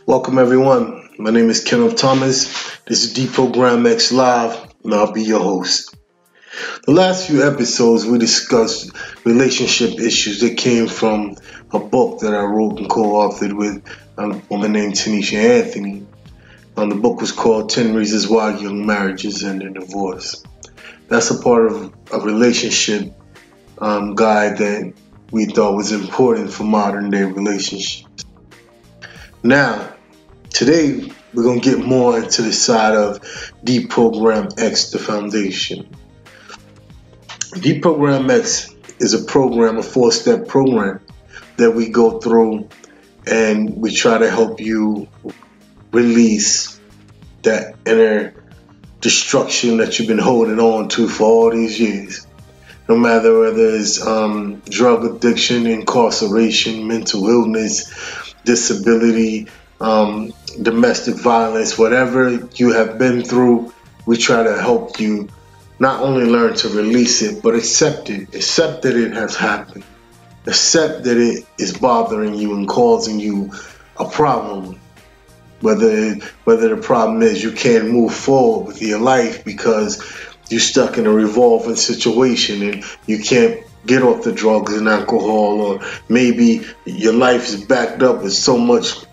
Welcome everyone. My name is Kenneth Thomas. This is Deprogram X Live, and I'll be your host. The last few episodes we discussed relationship issues that came from a book that I wrote and co-authored with a woman named Tanisha Anthony. The book was called 10 Reasons Why Young Marriages End in Divorce. That's a part of a relationship guide that we thought was important for modern day relationships. Now, today we're going to get more into the side of Deprogram X, the foundation. Deprogram X is a program, a 4-step program that we go through, and we try to help you release that inner destruction that you've been holding on to for all these years. No matter whether it's drug addiction, incarceration, mental illness, disability, domestic violence, whatever you have been through, we try to help you not only learn to release it, but accept it. Accept that it has happened. Accept that it is bothering you and causing you a problem. Whether the problem is you can't move forward with your life because you're stuck in a revolving situation and you can't get off the drugs and alcohol, or maybe your life is backed up with so much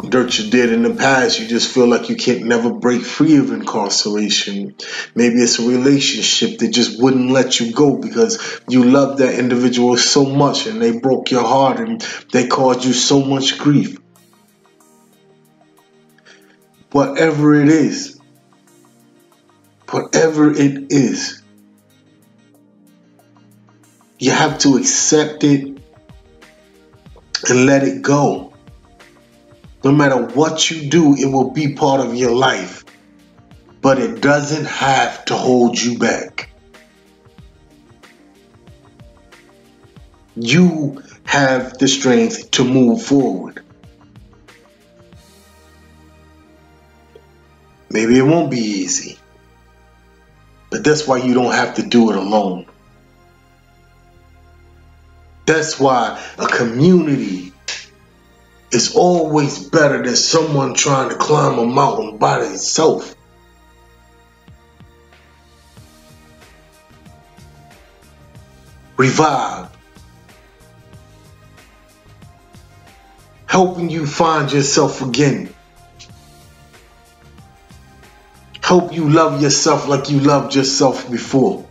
dirt you did in the past, you just feel like you can't never break free of incarceration. Maybe it's a relationship that just wouldn't let you go because you loved that individual so much and they broke your heart and they caused you so much grief. Whatever it is, you have to accept it and let it go. No matter what you do, it will be part of your life, but it doesn't have to hold you back. You have the strength to move forward. Maybe it won't be easy, but that's why you don't have to do it alone. That's why a community is always better than someone trying to climb a mountain by themselves. Revive. Helping you find yourself again. Help you love yourself like you loved yourself before.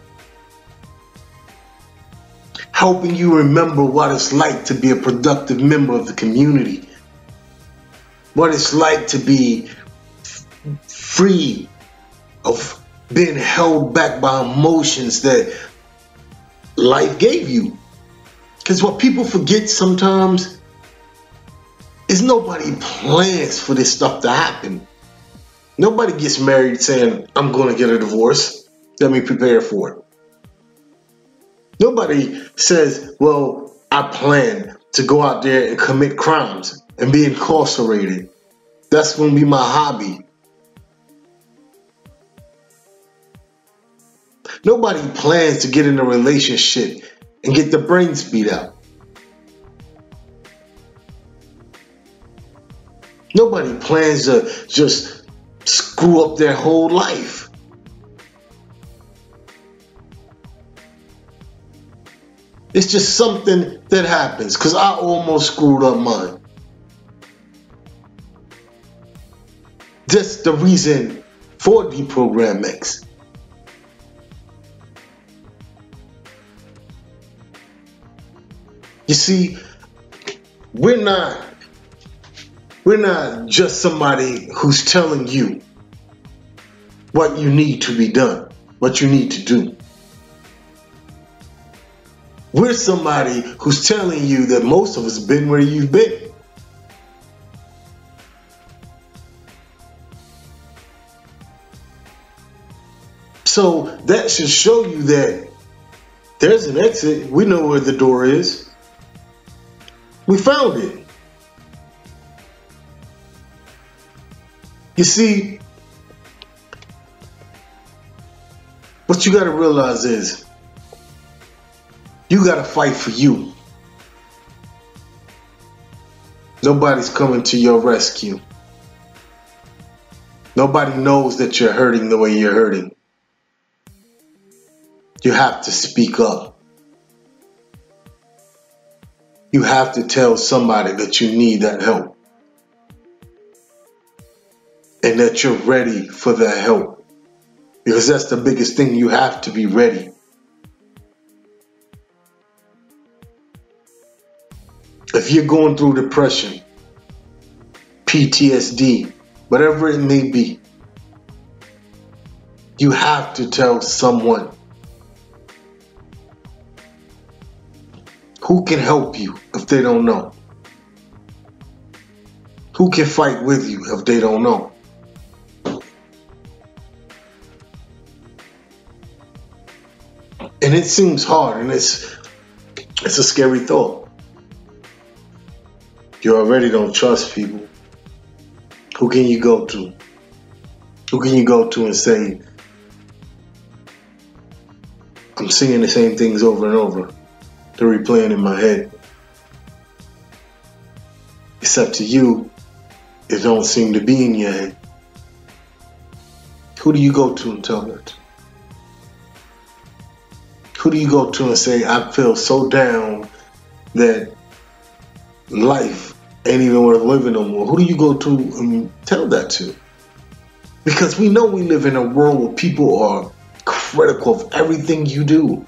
Helping you remember what it's like to be a productive member of the community. What it's like to be free of being held back by emotions that life gave you. Because what people forget sometimes is nobody plans for this stuff to happen. Nobody gets married saying, I'm going to get a divorce. Let me prepare for it. Nobody says, well, I plan to go out there and commit crimes and be incarcerated. That's going to be my hobby. Nobody plans to get in a relationship and get the brains beat out. Nobody plans to just screw up their whole life. It's just something that happens, because I almost screwed up mine. That's the reason for Deprogram X. You see, we're not just somebody who's telling you what you need to be done, what you need to do. We're somebody who's telling you that most of us have been where you've been. So that should show you that there's an exit. We know where the door is. We found it. You see, what you got to realize is you got to fight for you. Nobody's coming to your rescue. Nobody knows that you're hurting the way you're hurting. You have to speak up. You have to tell somebody that you need that help. And that you're ready for that help. Because that's the biggest thing. You have to be ready. If you're going through depression, PTSD, whatever it may be, you have to tell someone who can help you if they don't know. Who can fight with you if they don't know. And it seems hard, and it's a scary thought. You already don't trust people. Who can you go to? Who can you go to and say, I'm seeing the same things over and over. They're replaying in my head. It's up to you. It don't seem to be in your head. Who do you go to and tell that? Who do you go to and say, I feel so down that life ain't even worth living no more? Who do you go to and tell that to? Because we know we live in a world where people are critical of everything you do.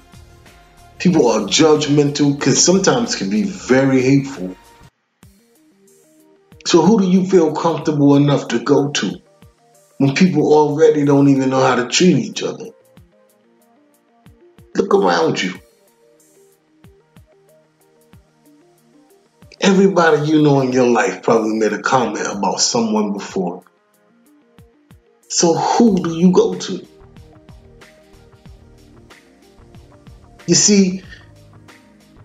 People are judgmental, because sometimes can be very hateful. So who do you feel comfortable enough to go to when people already don't even know how to treat each other? Look around you. Everybody you know in your life probably made a comment about someone before. So who do you go to? You see,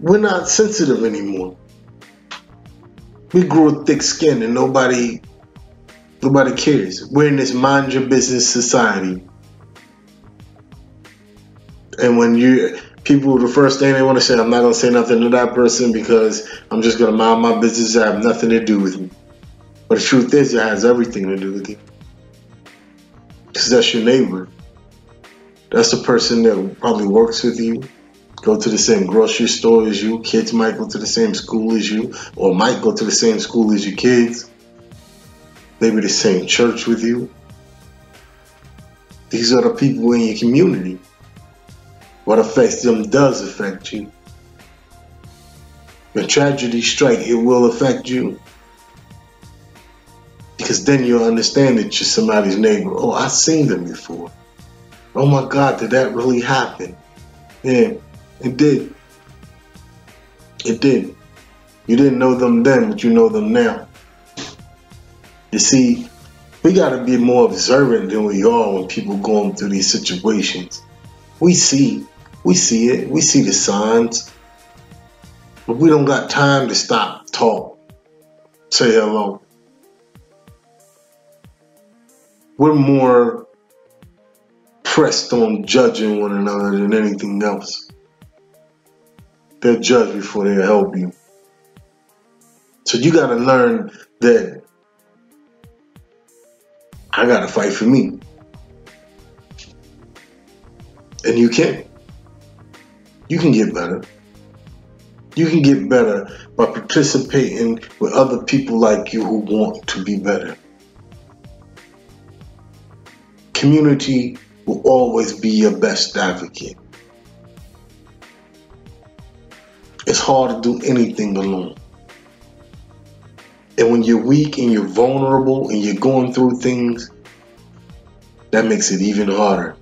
we're not sensitive anymore. We grew thick skin and nobody cares. We're in this mind your business society. And when people, the first thing they want to say, I'm not going to say nothing to that person because I'm just going to mind my business. I have nothing to do with me. But the truth is, it has everything to do with you. Because that's your neighbor. That's the person that probably works with you, go to the same grocery store as you. Kids might go to the same school as you, or might go to the same school as your kids. Maybe the same church with you. These are the people in your community. What affects them does affect you. When tragedy strikes, it will affect you. Because then you'll understand that you're somebody's neighbor. Oh, I've seen them before. Oh my God, did that really happen? Yeah, it did. It did. You didn't know them then, but you know them now. You see, we got to be more observant than we are when people going through these situations. We see it. We see the signs. But we don't got time to stop, talk, say hello. We're more pressed on judging one another than anything else. They'll judge before they'll help you. So you got to learn that I got to fight for me. And you can. You can get better. You can get better by participating with other people like you who want to be better. Community will always be your best advocate. It's hard to do anything alone. And when you're weak and you're vulnerable and you're going through things, that makes it even harder.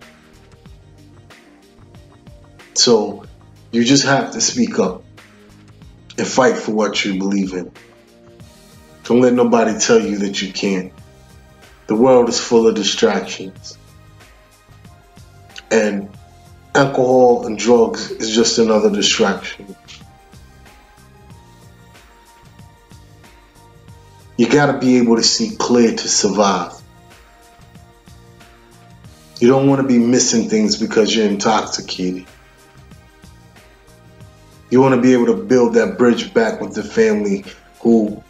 So you just have to speak up and fight for what you believe in. Don't let nobody tell you that you can't. The world is full of distractions. And alcohol and drugs is just another distraction. You gotta be able to see clear to survive. You don't want to be missing things because you're intoxicated. You want to be able to build that bridge back with the family who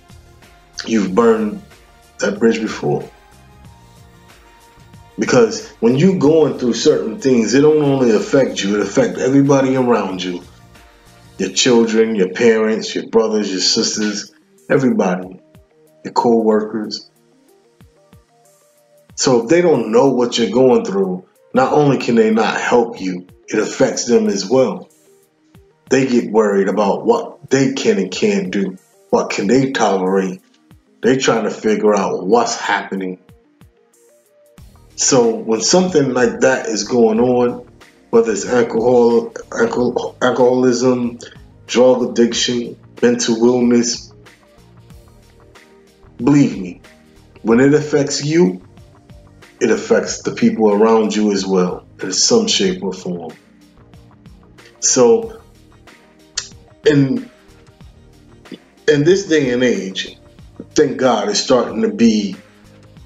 you've burned that bridge before. Because when you're going through certain things, it don't only affect you, it affects everybody around you. Your children, your parents, your brothers, your sisters, everybody, your co-workers. So if they don't know what you're going through, not only can they not help you, it affects them as well. They get worried about what they can and can't do. What can they tolerate? They're trying to figure out what's happening. So when something like that is going on, whether it's alcoholism, drug addiction, mental illness, believe me, when it affects you, it affects the people around you as well, in some shape or form. So in this day and age, thank God it's starting to be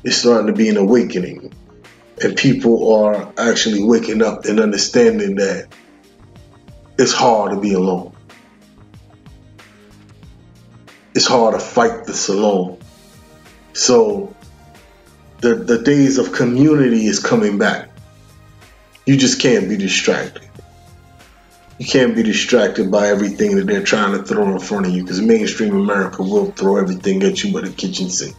an awakening. And people are actually waking up and understanding that it's hard to be alone. It's hard to fight this alone. So the days of community is coming back. You just can't be distracted. You can't be distracted by everything that they're trying to throw in front of you, because mainstream America will throw everything at you but a kitchen sink.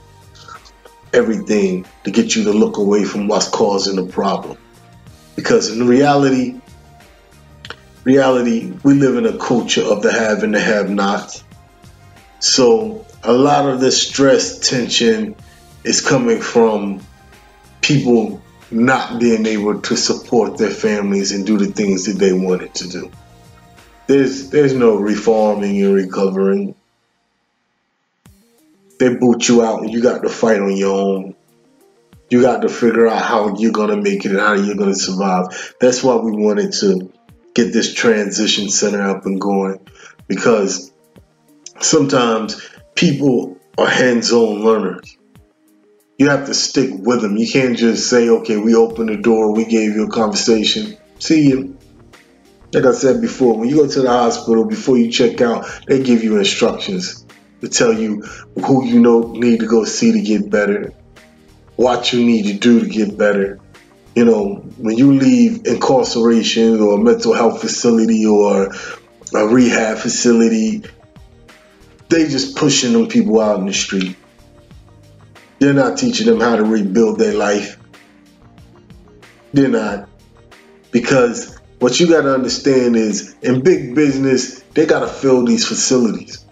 Everything to get you to look away from what's causing the problem. Because in reality, we live in a culture of the have and the have-nots. So a lot of the stress, tension is coming from people not being able to support their families and do the things that they wanted to do. There's no reforming and recovering. They boot you out and you got to fight on your own. You got to figure out how you're going to make it and how you're going to survive. That's why we wanted to get this transition center up and going, because sometimes people are hands-on learners. You have to stick with them. You can't just say, okay, we opened the door, we gave you a conversation, see you. Like I said before, when you go to the hospital, before you check out, they give you instructions to tell you who you know need to go see to get better, what you need to do to get better. You know, when you leave incarceration or a mental health facility or a rehab facility, they just pushing them people out in the street. They're not teaching them how to rebuild their life. They're not. Because what you got to understand is, in big business, they got to fill these facilities.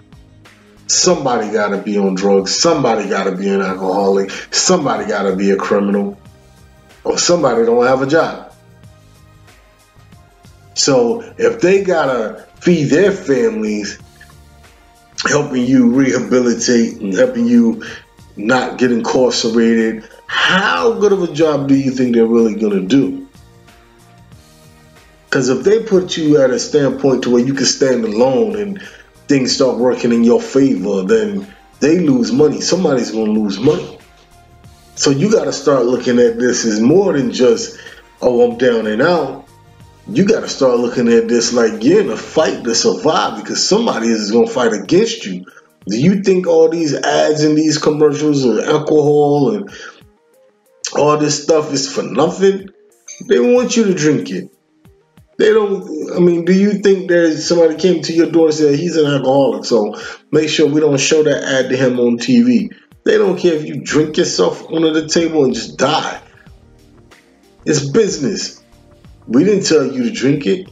Somebody got to be on drugs. Somebody got to be an alcoholic. Somebody got to be a criminal. Or somebody don't have a job. So if they got to feed their families, helping you rehabilitate and helping you not get incarcerated, how good of a job do you think they're really going to do? Because if they put you at a standpoint to where you can stand alone and things start working in your favor, then they lose money. Somebody's going to lose money. So you got to start looking at this as more than just, oh, I'm down and out. You got to start looking at this like you're in a fight to survive, because somebody is going to fight against you. Do you think all these ads and these commercials of alcohol and all this stuff is for nothing? They want you to drink it. They don't, I mean, do you think there's somebody came to your door and said he's an alcoholic, so make sure we don't show that ad to him on TV? They don't care if you drink yourself under the table and just die. It's business. We didn't tell you to drink it.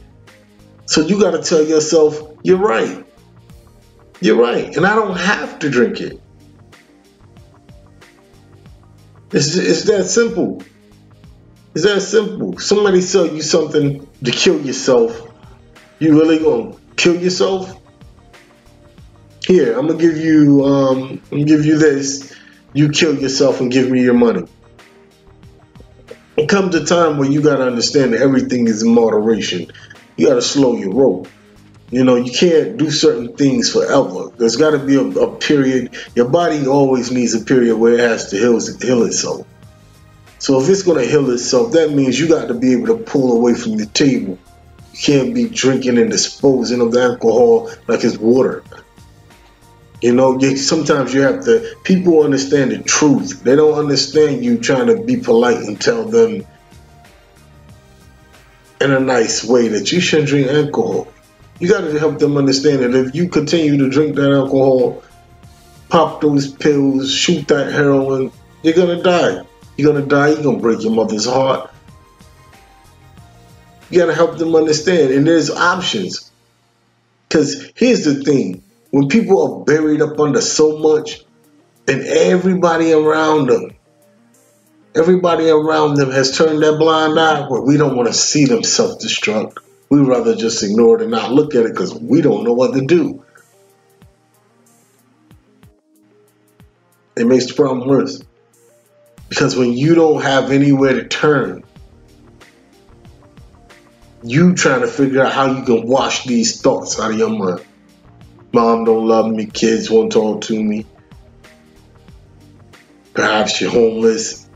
So you got to tell yourself, you're right. You're right. And I don't have to drink it. It's that simple. It's that simple. Somebody sell you something to kill yourself. You really gonna kill yourself? Here, I'm gonna give you this. You kill yourself and give me your money. It comes a time where you gotta understand that everything is in moderation. You gotta slow your roll. You know, you can't do certain things forever. There's gotta be a period. Your body always needs a period where it has to heal itself. So if it's gonna heal itself, that means you got to be able to pull away from the table. You can't be drinking and disposing of the alcohol like it's water. You know, sometimes you have to, people understand the truth. They don't understand you trying to be polite and tell them in a nice way that you shouldn't drink alcohol. You got to help them understand that if you continue to drink that alcohol, pop those pills, shoot that heroin, you're going to die. You're going to die. You're going to break your mother's heart. You got to help them understand. And there's options. Because here's the thing. When people are buried up under so much, and everybody around them has turned their blind eye where we don't want to see them self-destruct. We'd rather just ignore it and not look at it because we don't know what to do. It makes the problem worse. Because when you don't have anywhere to turn, you trying to figure out how you can wash these thoughts out of your mind. Mom don't love me, kids won't talk to me. Perhaps you're homeless.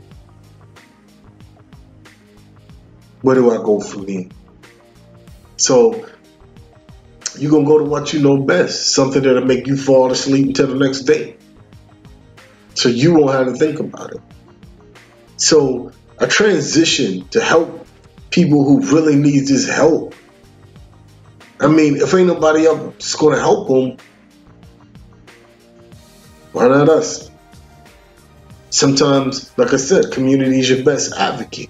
Where do I go from here? So you're going to go to what you know best. Something that'll make you fall asleep until the next day. So you won't have to think about it. So a transition to help people who really need this help. I mean, if ain't nobody else going to help them, why not us? Sometimes, like I said, community is your best advocate.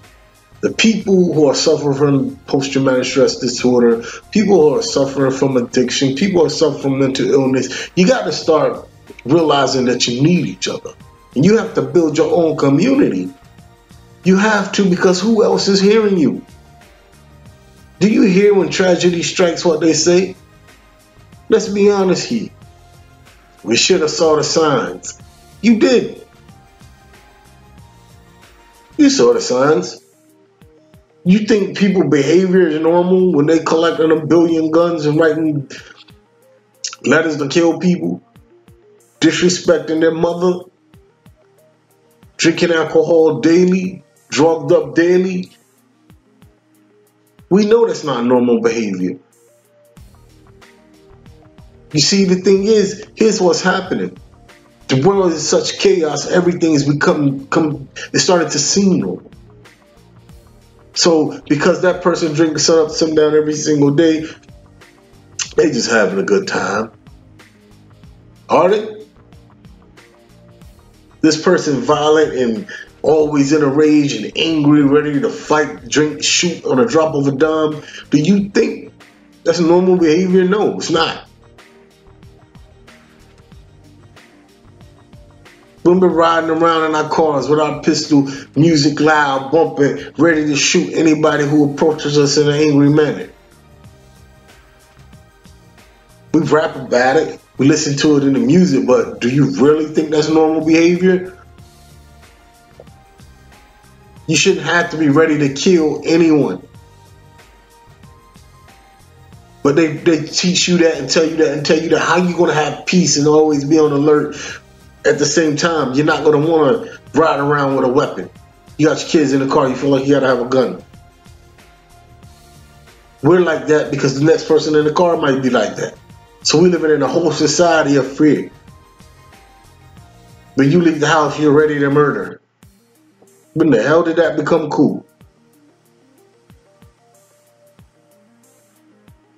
The people who are suffering from post-traumatic stress disorder, people who are suffering from addiction, people who are suffering from mental illness, you got to start realizing that you need each other. And you have to build your own community. You have to, because who else is hearing you? Do you hear when tragedy strikes what they say? Let's be honest here. We should have saw the signs. You did. You saw the signs. You think people's behavior is normal when they collecting a billion guns and writing letters to kill people, disrespecting their mother, drinking alcohol daily, drugged up daily? We know that's not normal behavior. You see, the thing is, here's what's happening. The world is such chaos, everything is it's starting to seem normal. So, because that person drinks sun up, sun down every single day, they just having a good time. Are they? This person violent and always in a rage and angry, ready to fight, drink, shoot on a drop of a dime. Do you think that's normal behavior? No, it's not. We've been riding around in our cars with our pistol, music loud, bumping, ready to shoot anybody who approaches us in an angry manner. We rap about it, we listen to it in the music, but do you really think that's normal behavior? You shouldn't have to be ready to kill anyone. But they teach you that and tell you that how you going to have peace and always be on alert. At the same time, you're not going to want to ride around with a weapon. You got your kids in the car, you feel like you got to have a gun. We're like that because the next person in the car might be like that. So we're living in a whole society of fear. When you leave the house, you're ready to murder. When the hell did that become cool?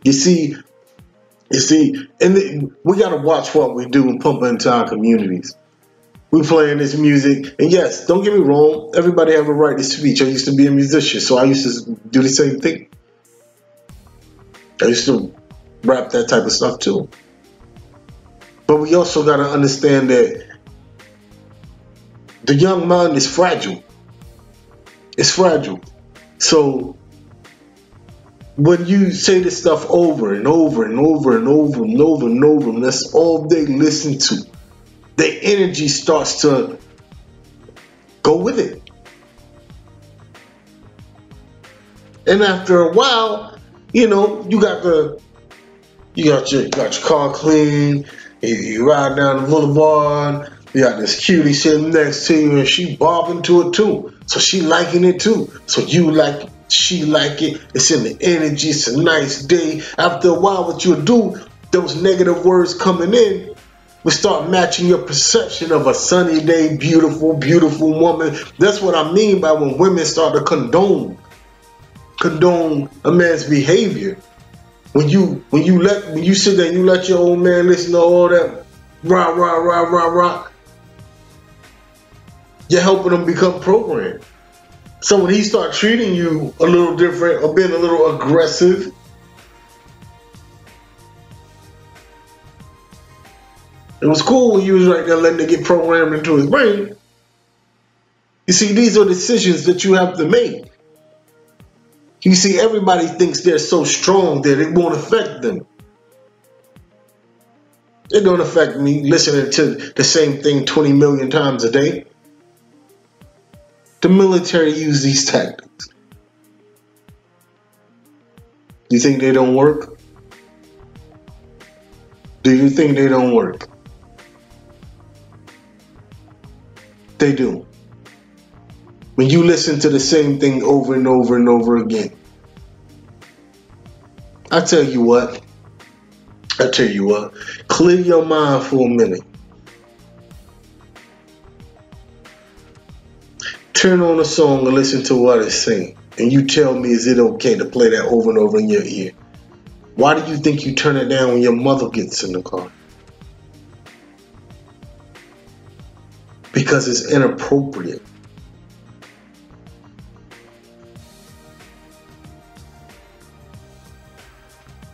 You see, and we got to watch what we do and pump into our communities. We playing this music, and yes, don't get me wrong, everybody have a right to speech. I used to be a musician, so I used to do the same thing. I used to rap that type of stuff too. But we also got to understand that the young mind is fragile. It's fragile. So when you say this stuff over and over and over and over and over and over, and that's all they listen to, the energy starts to go with it. And after a while, you know, you got your car clean, you ride down the boulevard, you got this cutie sitting next to you, and she bobbing to it too. So she liking it too. So you like it. She like it. It's in the energy. It's a nice day. After a while, what you'll do, those negative words coming in, We start matching your perception of a sunny day, beautiful, beautiful woman. That's what I mean by when women start to condone a man's behavior. When you sit there and you let your old man listen to all that rah rah rah rah rah, you're helping him become programmed. So when he start treating you a little different or being a little aggressive, it was cool when you was right there letting it get programmed into his brain. You see, these are decisions that you have to make. You see, everybody thinks they're so strong that it won't affect them. It don't affect me listening to the same thing 20 million times a day. The military use these tactics. You think they don't work? Do you think they don't work? They do. When you listen to the same thing over and over and over again. I tell you what, clear your mind for a minute. Turn on a song and listen to what it's saying. And you tell me, is it okay to play that over and over in your ear? Why do you think you turn it down when your mother gets in the car? Because it's inappropriate.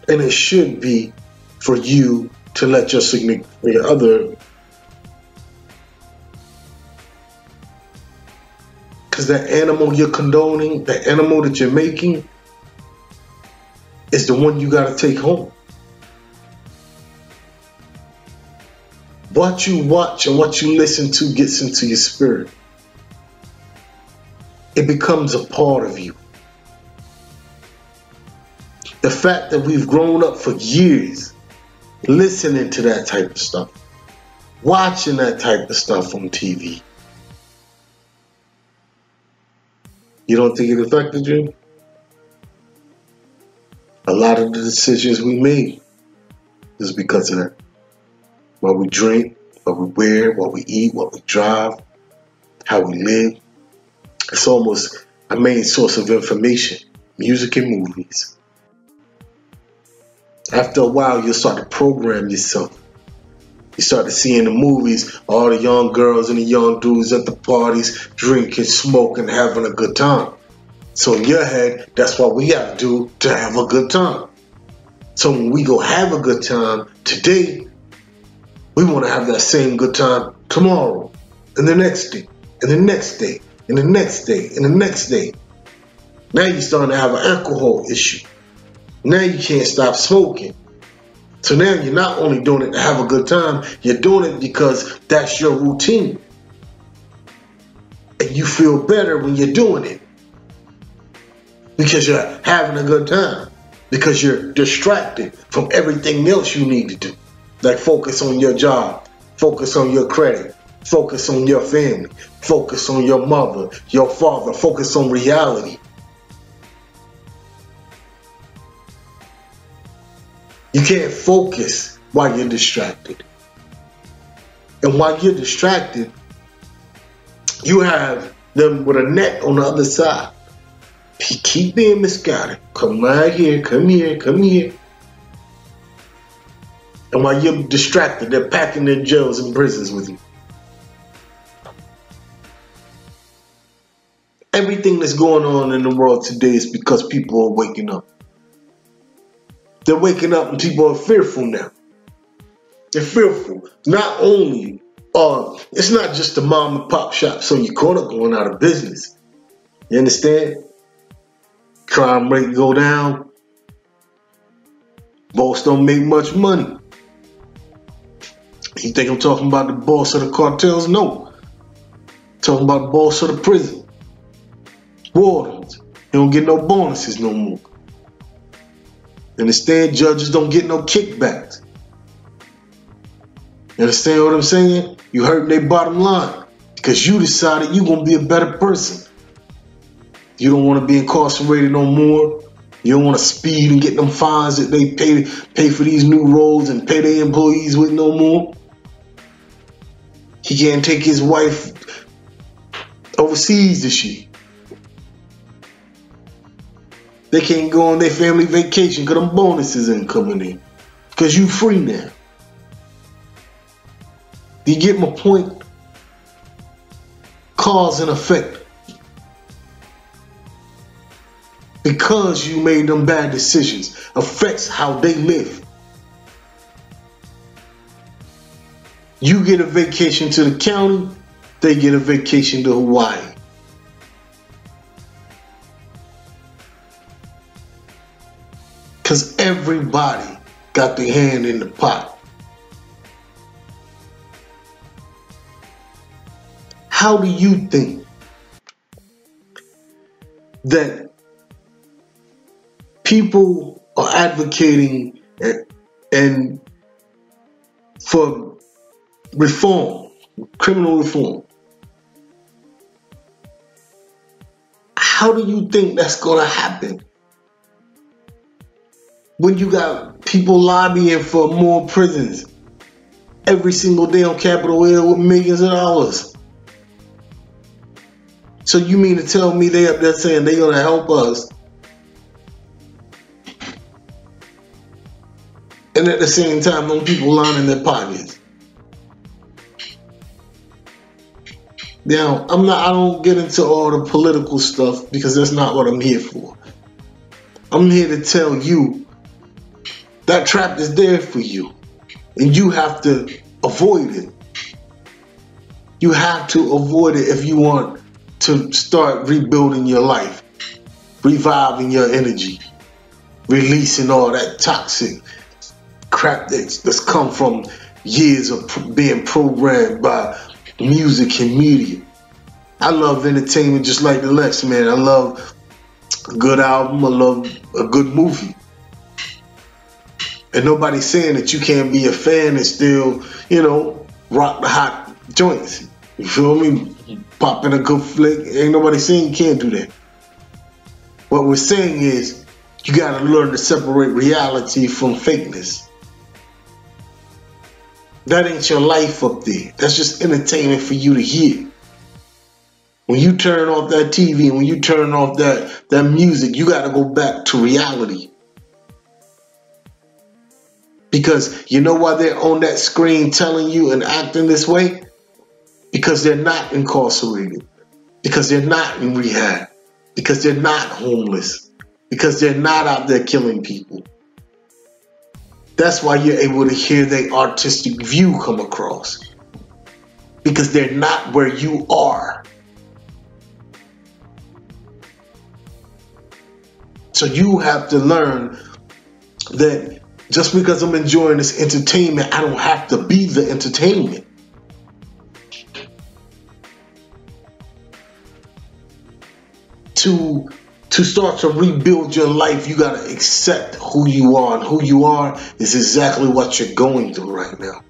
And it should be for you to let your significant other, because the animal you're condoning, the animal that you're making, is the one you got to take home. What you watch and what you listen to gets into your spirit. It becomes a part of you. The fact that we've grown up for years listening to that type of stuff, watching that type of stuff on TV. You don't think it affected you? A lot of the decisions we made is because of that. What we drink, what we wear, what we eat, what we drive, how we live. It's almost a main source of information, music and movies. After a while, you'll start to program yourself. You start to see in the movies all the young girls and the young dudes at the parties drinking, smoking, having a good time. So in your head, that's what we have to do to have a good time. So when we go have a good time today, we want to have that same good time tomorrow, and the next day, and the next day, and the next day, and the next day. Now you're starting to have an alcohol issue. Now you can't stop smoking. So now you're not only doing it to have a good time, you're doing it because that's your routine. And you feel better when you're doing it. Because you're having a good time. Because you're distracted from everything else you need to do. Like focus on your job, focus on your credit, focus on your family, focus on your mother, your father, focus on reality. You can't focus while you're distracted. And while you're distracted, you have them with a net on the other side. Keep being misguided. Come right here, come here, come here. And while you're distracted, they're packing their jails and prisons with you. Everything that's going on in the world today is because people are waking up. They're waking up and people are fearful now. They're fearful. Not only, it's not just the mom and pop shops on your corner going out of business. You understand? Crime rate go down. Boss don't make much money. You think I'm talking about the boss of the cartels? No. I'm talking about the boss of the prison. Wardens. They don't get no bonuses no more. Understand? Judges don't get no kickbacks. You understand what I'm saying? You hurt their bottom line because you decided you're going to be a better person. You don't want to be incarcerated no more. You don't want to speed and get them fines that they pay for these new roads and pay their employees with no more. He can't take his wife overseas this year. They can't go on their family vacation because them bonuses ain't coming in. Because you free now. Do you get my point? Cause and effect. Because you made them bad decisions affects how they live. You get a vacation to the county, they get a vacation to Hawaii. Because everybody got their hand in the pot. How do you think that people are advocating and for reform, criminal reform? How do you think that's going to happen? When you got people lobbying for more prisons every single day on Capitol Hill with millions of dollars. So you mean to tell me they up there saying they're going to help us, and at the same time them people lining their pockets? Now, I don't get into all the political stuff because that's not what I'm here for. I'm here to tell you that trap is there for you, and you have to avoid it. You have to avoid it if you want to start rebuilding your life, reviving your energy, releasing all that toxic crap that's come from years of being programmed by music and media. I love entertainment just like the Lex, man. I love a good album. I love a good movie. And nobody's saying that you can't be a fan and still, rock the hot joints. You feel me? Popping a good flick. Ain't nobody saying you can't do that. What we're saying is you got to learn to separate reality from fakeness. That ain't your life up there. That's just entertainment for you to hear. When you turn off that TV and when you turn off that music, you got to go back to reality. Because you know why they're on that screen telling you and acting this way? Because they're not incarcerated. Because they're not in rehab. Because they're not homeless. Because they're not out there killing people. That's why you're able to hear their artistic view come across. Because they're not where you are. So you have to learn that just because I'm enjoying this entertainment, I don't have to be the entertainment. To start to rebuild your life, you got to accept who you are. And who you are is exactly what you're going through right now.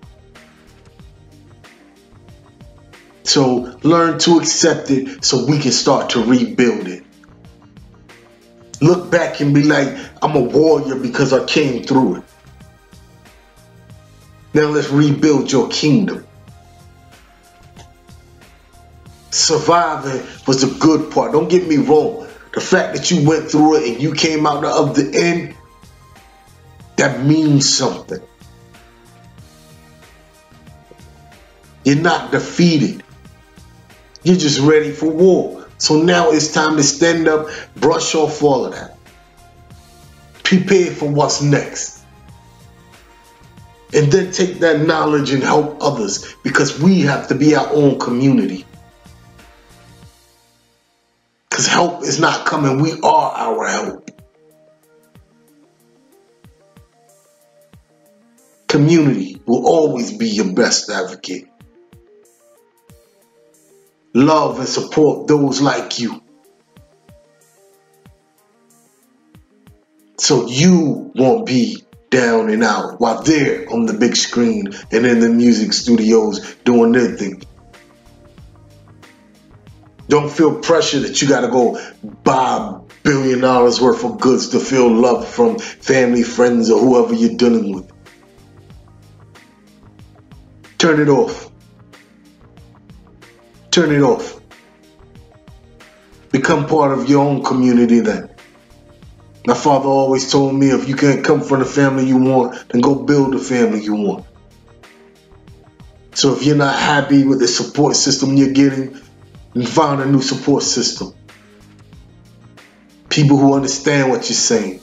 So learn to accept it so we can start to rebuild it. Look back and be like, I'm a warrior because I came through it. Now let's rebuild your kingdom. Surviving was the good part. Don't get me wrong. The fact that you went through it and you came out the other end, that means something. You're not defeated. You're just ready for war. So now it's time to stand up, brush off all of that. Prepare for what's next. And then take that knowledge and help others, because we have to be our own community. Because help is not coming. We are our help. Community will always be your best advocate. Love and support those like you. So you won't be down and out while they're on the big screen and in the music studios doing their thing. Don't feel pressure that you got to go buy $1 billion worth of goods to feel love from family, friends, or whoever you're dealing with. Turn it off. Turn it off. Become part of your own community then. My father always told me, if you can't come from the family you want, then go build the family you want. So if you're not happy with the support system you're getting, then find a new support system. People who understand what you're saying,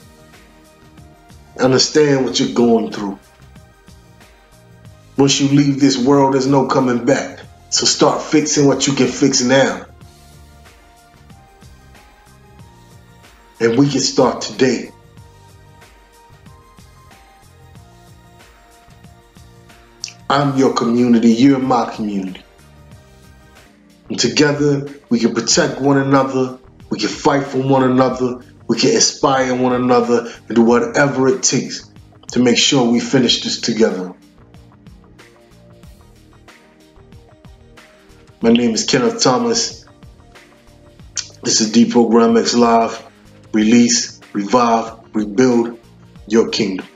understand what you're going through. Once you leave this world, there's no coming back. So start fixing what you can fix now. And we can start today. I'm your community, you're my community. And together, we can protect one another, we can fight for one another, we can inspire one another, and do whatever it takes to make sure we finish this together. My name is Kenneth Thomas. This is Deprogram X Live. Release, revive, rebuild your kingdom.